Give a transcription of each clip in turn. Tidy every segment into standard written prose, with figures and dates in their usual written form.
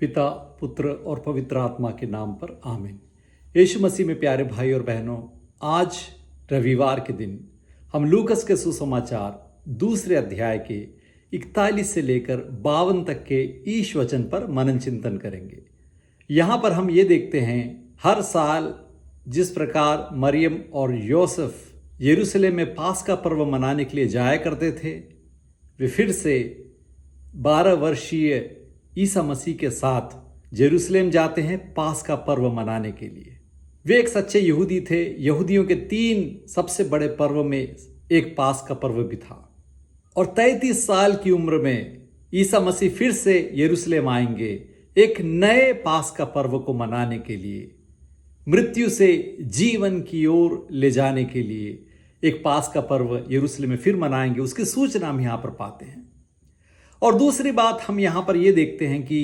पिता, पुत्र और पवित्र आत्मा के नाम पर आमीन। यीशु मसीह में प्यारे भाई और बहनों, आज रविवार के दिन हम लूकस के सुसमाचार दूसरे अध्याय के 41 से लेकर 52 तक के ईश वचन पर मनन चिंतन करेंगे। यहाँ पर हम ये देखते हैं, हर साल जिस प्रकार मरियम और यूसुफ यरूशलेम में पास्का पर्व मनाने के लिए जाया करते थे, वे फिर से 12 वर्षीय ईसा मसीह के साथ यरूशलेम जाते हैं पास्का पर्व मनाने के लिए। वे एक सच्चे यहूदी थे। यहूदियों के 3 सबसे बड़े पर्व में एक पास्का पर्व भी था। और 33 साल की उम्र में ईसा मसीह फिर से यरूशलेम आएंगे एक नए पास्का पर्व को मनाने के लिए, मृत्यु से जीवन की ओर ले जाने के लिए एक पास्का पर्व यरूशलेम में फिर मनाएंगे। उसकी सूचना हम यहाँ पर पाते हैं। और दूसरी बात हम यहाँ पर यह देखते हैं कि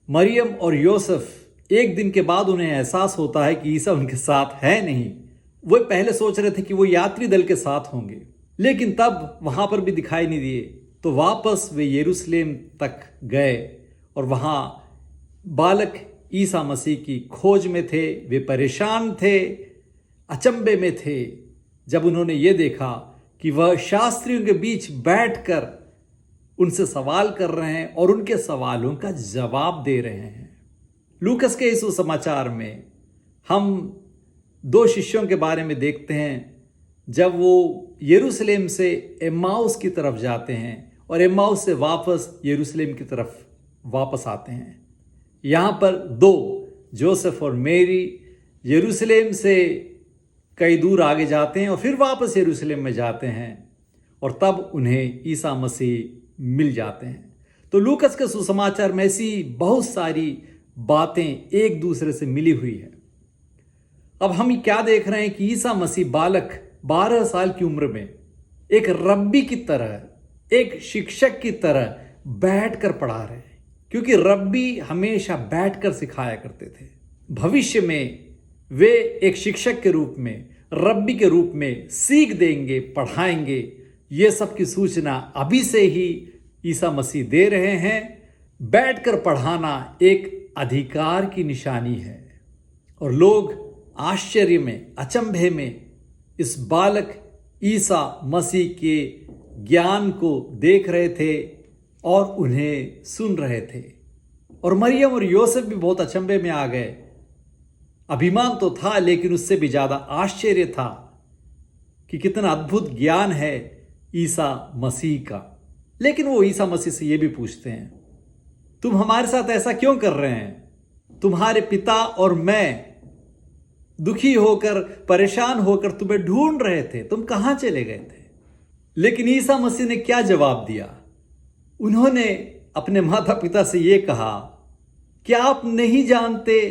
मरियम और यूसुफ एक दिन के बाद उन्हें एहसास होता है कि ईसा उनके साथ है नहीं। वो पहले सोच रहे थे कि वो यात्री दल के साथ होंगे, लेकिन तब वहाँ पर भी दिखाई नहीं दिए। तो वापस वे यरूशलेम तक गए और वहाँ बालक ईसा मसीह की खोज में थे। वे परेशान थे, अचंभे में थे, जब उन्होंने ये देखा कि वह शास्त्रियों के बीच बैठकर उनसे सवाल कर रहे हैं और उनके सवालों का जवाब दे रहे हैं। लूकस के इस समाचार में हम 2 शिष्यों के बारे में देखते हैं, जब वो यरूशलेम से एम्माउस की तरफ जाते हैं और एम्माउस से वापस यरूशलेम की तरफ वापस आते हैं। यहाँ पर 2, जोसेफ और मेरी, यरूशलेम से कई दूर आगे जाते हैं और फिर वापस यरूशलेम में जाते हैं और तब उन्हें ईसा मसीह मिल जाते हैं। तो लूकस के सुसमाचार में ऐसी बहुत सारी बातें एक दूसरे से मिली हुई है। अब हम क्या देख रहे हैं कि ईसा मसीह बालक 12 साल की उम्र में एक रब्बी की तरह, एक शिक्षक की तरह बैठकर पढ़ा रहे हैं, क्योंकि रब्बी हमेशा बैठकर सिखाया करते थे। भविष्य में वे एक शिक्षक के रूप में, रब्बी के रूप में सीख देंगे, पढ़ाएंगे। ये सब की सूचना अभी से ही ईसा मसीह दे रहे हैं। बैठकर पढ़ाना एक अधिकार की निशानी है और लोग आश्चर्य में, अचंभे में इस बालक ईसा मसीह के ज्ञान को देख रहे थे और उन्हें सुन रहे थे। और मरियम और यूसुफ भी बहुत अचंभे में आ गए। अभिमान तो था, लेकिन उससे भी ज्यादा आश्चर्य था कि कितना अद्भुत ज्ञान है ईसा मसीह का। लेकिन वो ईसा मसीह से ये भी पूछते हैं, तुम हमारे साथ ऐसा क्यों कर रहे हैं? तुम्हारे पिता और मैं दुखी होकर, परेशान होकर तुम्हें ढूंढ रहे थे, तुम कहां चले गए थे? लेकिन ईसा मसीह ने क्या जवाब दिया? उन्होंने अपने माता पिता से ये कहा, क्या आप नहीं जानते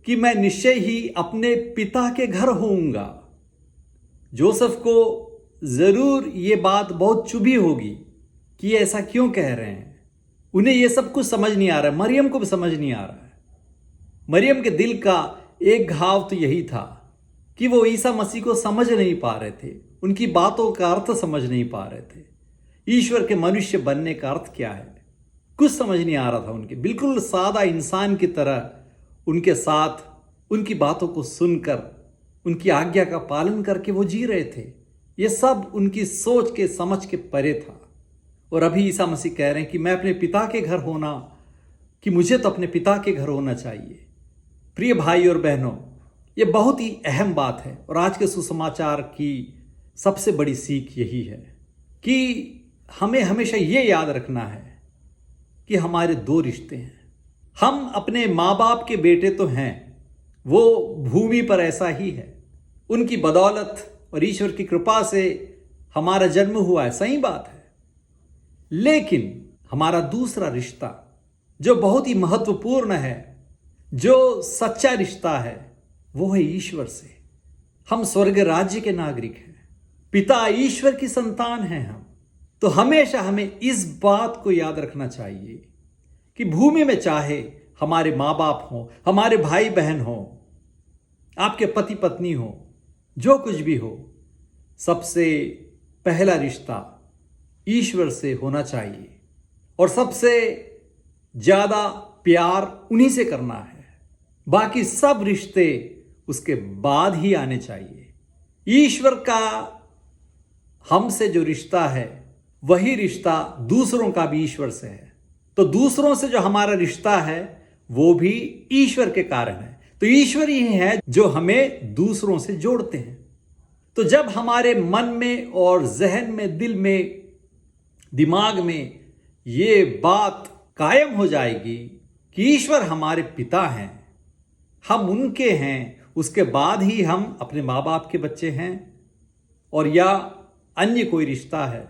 कि मैं निश्चय ही अपने पिता के घर होऊंगा? जोसेफ को जरूर ये बात बहुत चुभी होगी कि ये ऐसा क्यों कह रहे हैं। उन्हें ये सब कुछ समझ नहीं आ रहा है। मरियम को भी समझ नहीं आ रहा है। मरियम के दिल का एक घाव तो यही था कि वो ईसा मसीह को समझ नहीं पा रहे थे, उनकी बातों का अर्थ समझ नहीं पा रहे थे। ईश्वर के मनुष्य बनने का अर्थ क्या है, कुछ समझ नहीं आ रहा था उनके। बिल्कुल सादा इंसान की तरह उनके साथ, उनकी बातों को सुनकर, उनकी आज्ञा का पालन करके वो जी रहे थे। ये सब उनकी सोच के, समझ के परे था। और अभी ईसा मसीह कह रहे हैं कि मैं अपने पिता के घर होना, कि मुझे तो अपने पिता के घर होना चाहिए। प्रिय भाई और बहनों, ये बहुत ही अहम बात है। और आज के सुसमाचार की सबसे बड़ी सीख यही है कि हमें हमेशा ये याद रखना है कि हमारे 2 रिश्ते हैं। हम अपने माँ बाप के बेटे तो हैं, वो भूमि पर ऐसा ही है। उनकी बदौलत और ईश्वर की कृपा से हमारा जन्म हुआ है, सही बात है। लेकिन हमारा दूसरा रिश्ता जो बहुत ही महत्वपूर्ण है, जो सच्चा रिश्ता है, वो है ईश्वर से। हम स्वर्ग राज्य के नागरिक हैं, पिता ईश्वर की संतान हैं हम। तो हमेशा हमें इस बात को याद रखना चाहिए कि भूमि में चाहे हमारे माँ बाप हों, हमारे भाई बहन हों, आपके पति पत्नी हो, जो कुछ भी हो, सबसे पहला रिश्ता ईश्वर से होना चाहिए। और सबसे ज़्यादा प्यार उन्हीं से करना है, बाकी सब रिश्ते उसके बाद ही आने चाहिए। ईश्वर का हमसे जो रिश्ता है वही रिश्ता दूसरों का भी ईश्वर से है, तो दूसरों से जो हमारा रिश्ता है वो भी ईश्वर के कारण है। तो ईश्वर ही है जो हमें दूसरों से जोड़ते हैं। तो जब हमारे मन में और जहन में, दिल में, दिमाग में ये बात कायम हो जाएगी कि ईश्वर हमारे पिता हैं, हम उनके हैं, उसके बाद ही हम अपने माँ बाप के बच्चे हैं और या अन्य कोई रिश्ता है,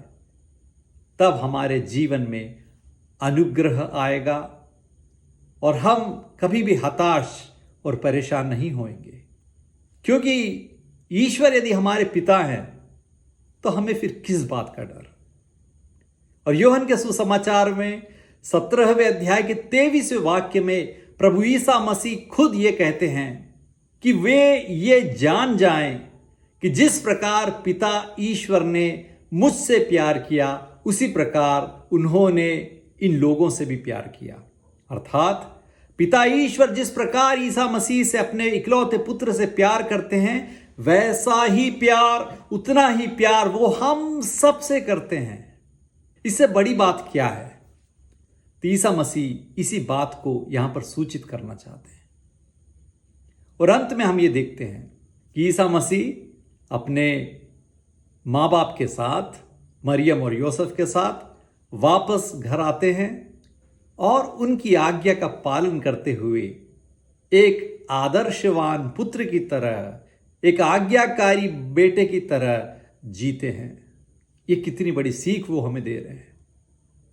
तब हमारे जीवन में अनुग्रह आएगा और हम कभी भी हताश और परेशान नहीं होंगे। क्योंकि ईश्वर यदि हमारे पिता हैं तो हमें फिर किस बात का डर। और यूहन्ना के सुसमाचार में 17वें अध्याय के 23वें वाक्य में प्रभु ईसा मसीह खुद ये कहते हैं कि वे ये जान जाएं कि जिस प्रकार पिता ईश्वर ने मुझसे प्यार किया उसी प्रकार उन्होंने इन लोगों से भी प्यार किया। अर्थात पिता ईश्वर जिस प्रकार ईसा मसीह से अपने इकलौते पुत्र से प्यार करते हैं, वैसा ही प्यार, उतना ही प्यार वो हम सब से करते हैं। इससे बड़ी बात क्या है? तो ईसा मसीह इसी बात को यहां पर सूचित करना चाहते हैं। और अंत में हम ये देखते हैं कि ईसा मसीह अपने माँ बाप के साथ, मरियम और यूसुफ के साथ वापस घर आते हैं और उनकी आज्ञा का पालन करते हुए एक आदर्शवान पुत्र की तरह, एक आज्ञाकारी बेटे की तरह जीते हैं। ये कितनी बड़ी सीख वो हमें दे रहे हैं,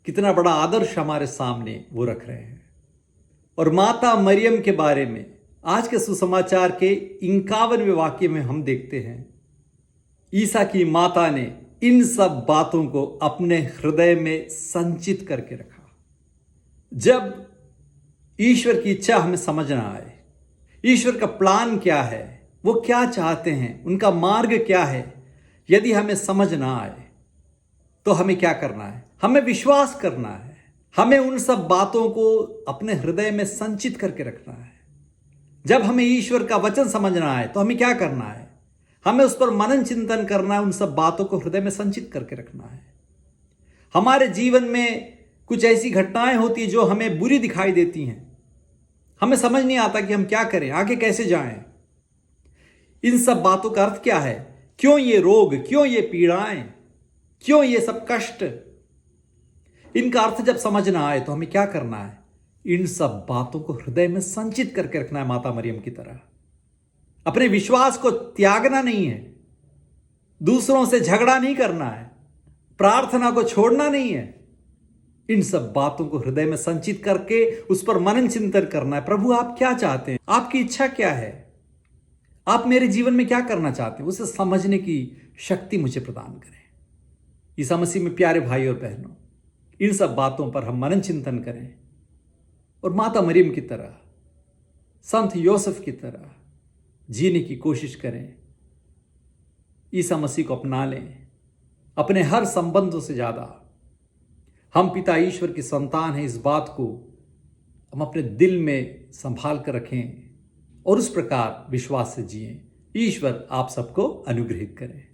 कितना बड़ा आदर्श हमारे सामने वो रख रहे हैं। और माता मरियम के बारे में आज के सुसमाचार के 51वें वाक्य में हम देखते हैं, ईसा की माता ने इन सब बातों को अपने हृदय में संचित करके रखा। जब ईश्वर की इच्छा हमें समझ ना आए, ईश्वर का प्लान क्या है, वो क्या चाहते हैं, उनका मार्ग क्या है, यदि हमें समझ ना आए तो हमें क्या करना है? हमें विश्वास करना है, हमें उन सब बातों को अपने हृदय में संचित करके रखना है। जब हमें ईश्वर का वचन समझना है तो हमें क्या करना है? हमें उस पर मनन चिंतन करना है, उन सब बातों को हृदय में संचित करके रखना है। हमारे जीवन में कुछ ऐसी घटनाएं होती हैं जो हमें बुरी दिखाई देती हैं, हमें समझ नहीं आता कि हम क्या करें, आगे कैसे जाएं। इन सब बातों का अर्थ क्या है? क्यों ये रोग, क्यों ये पीड़ाएं, क्यों ये सब कष्ट? इनका अर्थ जब समझ ना आए तो हमें क्या करना है? इन सब बातों को हृदय में संचित करके रखना है, माता मरियम की तरह। अपने विश्वास को त्यागना नहीं है, दूसरों से झगड़ा नहीं करना है, प्रार्थना को छोड़ना नहीं है। इन सब बातों को हृदय में संचित करके उस पर मनन चिंतन करना है। प्रभु आप क्या चाहते हैं? आपकी इच्छा क्या है? आप मेरे जीवन में क्या करना चाहते हैं? उसे समझने की शक्ति मुझे प्रदान करें। ईसा मसीह में प्यारे भाई और बहनों, इन सब बातों पर हम मनन चिंतन करें और माता मरियम की तरह, संत यूसुफ की तरह जीने की कोशिश करें। ईसा मसीह को अपना लें। अपने हर संबंधों से ज्यादा हम पिता ईश्वर की संतान हैं, इस बात को हम अपने दिल में संभाल कर रखें और उस प्रकार विश्वास से जिएं। ईश्वर आप सबको अनुग्रहित करें।